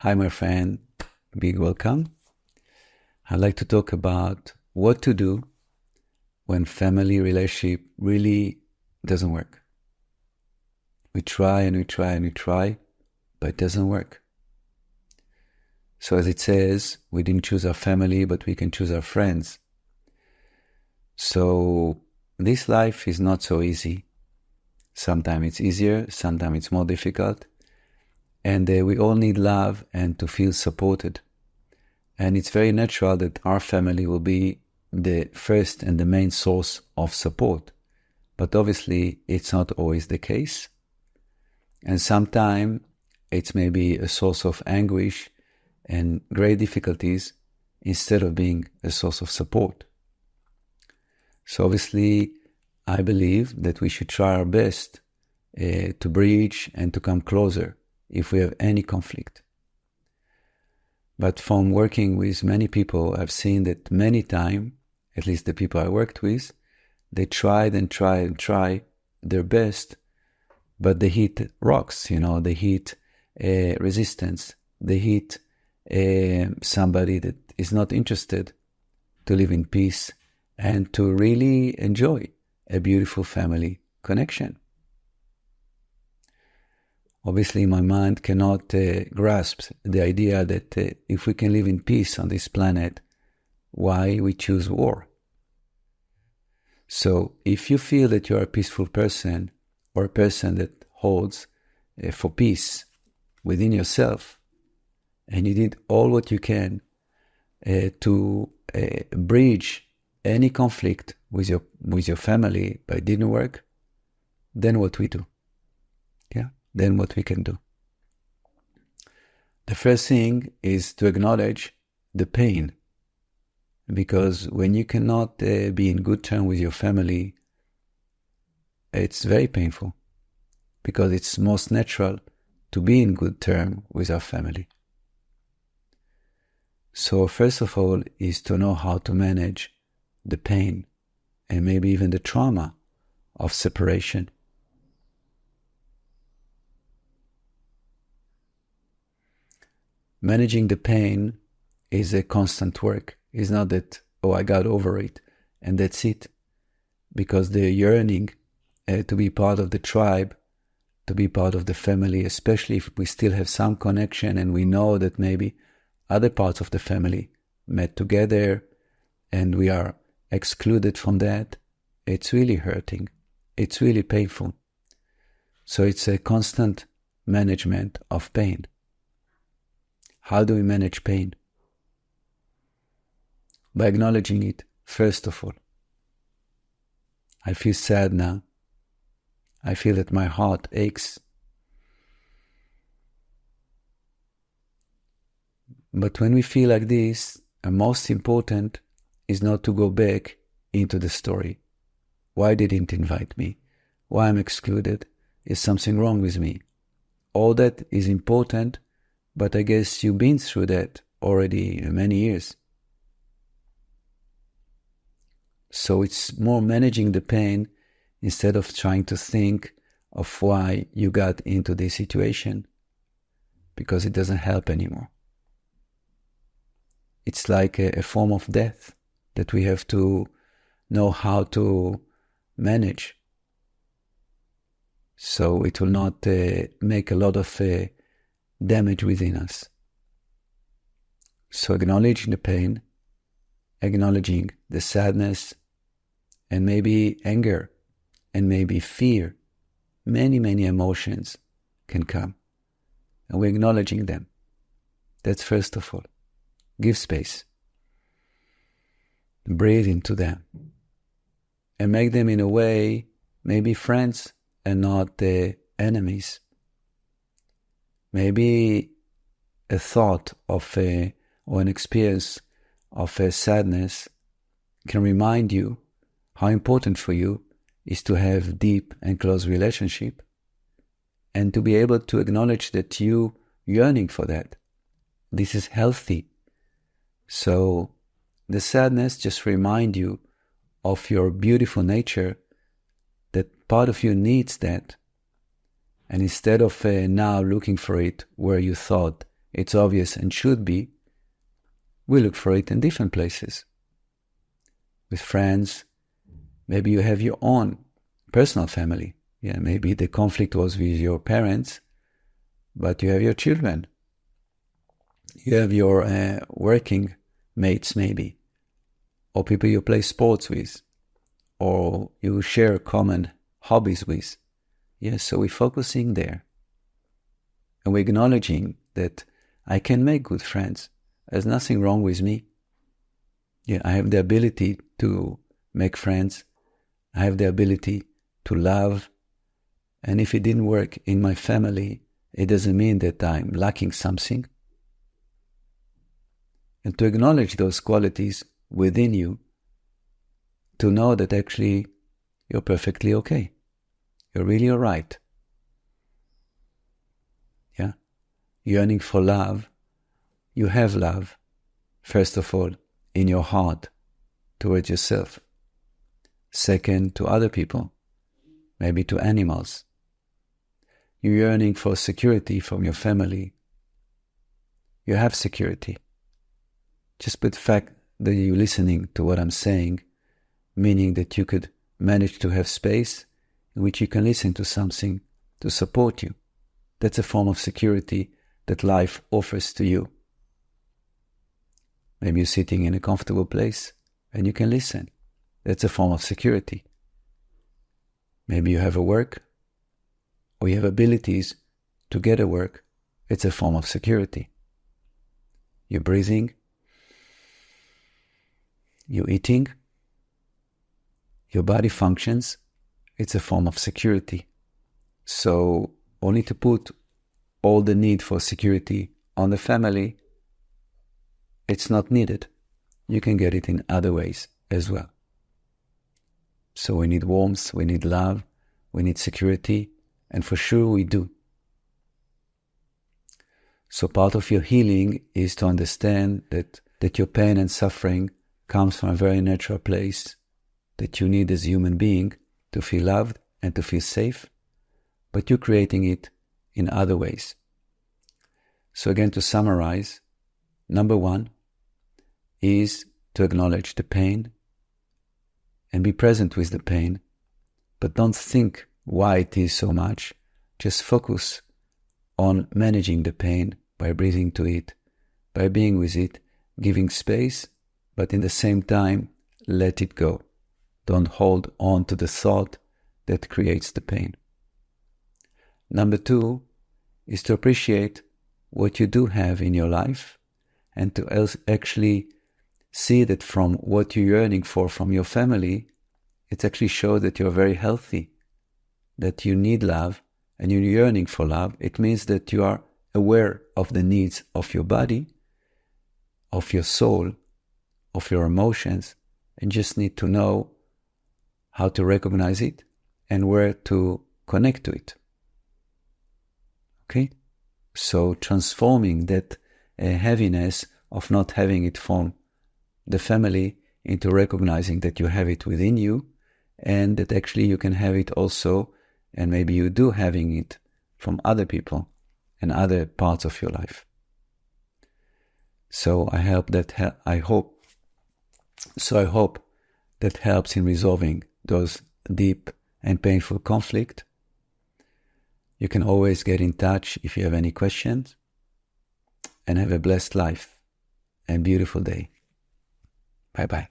Hi, my friend. Big welcome. I'd like to talk about what to do when family relationship really doesn't work. We try and we try and we try, but it doesn't work. So as it says, we didn't choose our family, but we can choose our friends. So this life is not so easy. Sometimes it's easier, sometimes it's more difficult. And we all need love and to feel supported. And it's very natural that our family will be the first and the main source of support. But obviously, it's not always the case. And sometimes it's maybe a source of anguish and great difficulties instead of being a source of support. So obviously, I believe that we should try our best to bridge and to come closer if we have any conflict. But from working with many people, I've seen that many times, at least the people I worked with, they tried and tried and tried their best, but they hit rocks, they hit resistance, they hit somebody that is not interested to live in peace and to really enjoy a beautiful family connection. Obviously, my mind cannot grasp the idea that if we can live in peace on this planet, why we choose war? So if you feel that you're a peaceful person or a person that holds for peace within yourself, and you did all what you can to bridge any conflict with your family, but it didn't work, then what we do? Then what we can do. The first thing is to acknowledge the pain. Because when you cannot be in good terms with your family, it's very painful. Because it's most natural to be in good terms with our family. So first of all is to know how to manage the pain and maybe even the trauma of separation. Managing the pain is a constant work. It's not that, I got over it and that's it. Because the yearning to be part of the tribe, to be part of the family, especially if we still have some connection and we know that maybe other parts of the family met together and we are excluded from that, it's really hurting. It's really painful. So it's a constant management of pain. How do we manage pain? By acknowledging it, first of all. I feel sad now. I feel that my heart aches. But when we feel like this, the most important is not to go back into the story. Why didn't invite me? Why I'm excluded? Is something wrong with me? All that is important, but I guess you've been through that already many years. So it's more managing the pain instead of trying to think of why you got into this situation, because it doesn't help anymore. It's like a form of death that we have to know how to manage. So it will not make a lot of damage within us. So acknowledging the pain, acknowledging the sadness, and maybe anger, and maybe fear. Many, many emotions can come. And we're acknowledging them. That's first of all. Give space. Breathe into them. And make them in a way, maybe friends and not enemies. Maybe a thought of or an experience of sadness can remind you how important for you is to have deep and close relationship and to be able to acknowledge that you yearning for that. This is healthy. So the sadness just remind you of your beautiful nature, that part of you needs that. And instead of now looking for it where you thought it's obvious and should be, we look for it in different places. With friends, maybe you have your own personal family. Yeah, maybe the conflict was with your parents, but you have your children. You have your working mates maybe, or people you play sports with, or you share common hobbies with. Yes, so we're focusing there. And we're acknowledging that I can make good friends. There's nothing wrong with me. Yeah, I have the ability to make friends. I have the ability to love. And if it didn't work in my family, it doesn't mean that I'm lacking something. And to acknowledge those qualities within you, to know that actually you're perfectly okay. You're really all right. Yeah? Yearning for love. You have love, first of all, in your heart towards yourself. Second, to other people, maybe to animals. You're yearning for security from your family. You have security. Just by the fact that you're listening to what I'm saying, meaning that you could manage to have space in which you can listen to something to support you. That's a form of security that life offers to you. Maybe you're sitting in a comfortable place and you can listen. That's a form of security. Maybe you have a work, or you have abilities to get a work. It's a form of security. You're breathing, you're eating, your body functions. It's a form of security. So only to put all the need for security on the family, it's not needed. You can get it in other ways as well. So we need warmth, we need love, we need security, and for sure we do. So part of your healing is to understand that your pain and suffering comes from a very natural place that you need as a human being to feel loved and to feel safe, but you're creating it in other ways. So again, to summarize, number one is to acknowledge the pain and be present with the pain, but don't think why it is so much. Just focus on managing the pain by breathing to it, by being with it, giving space, but in the same time, let it go. Don't hold on to the thought that creates the pain. Number two is to appreciate what you do have in your life and to actually see that from what you're yearning for from your family, it actually shows that you're very healthy, that you need love and you're yearning for love. It means that you are aware of the needs of your body, of your soul, of your emotions, and just need to know how to recognize it and where to connect to it. Okay? So transforming that heaviness of not having it from the family into recognizing that you have it within you and that actually you can have it also, and maybe you do having it from other people and other parts of your life. So I hope that helps in resolving those deep and painful conflict. You can always get in touch if you have any questions, and have a blessed life and beautiful day. Bye-bye.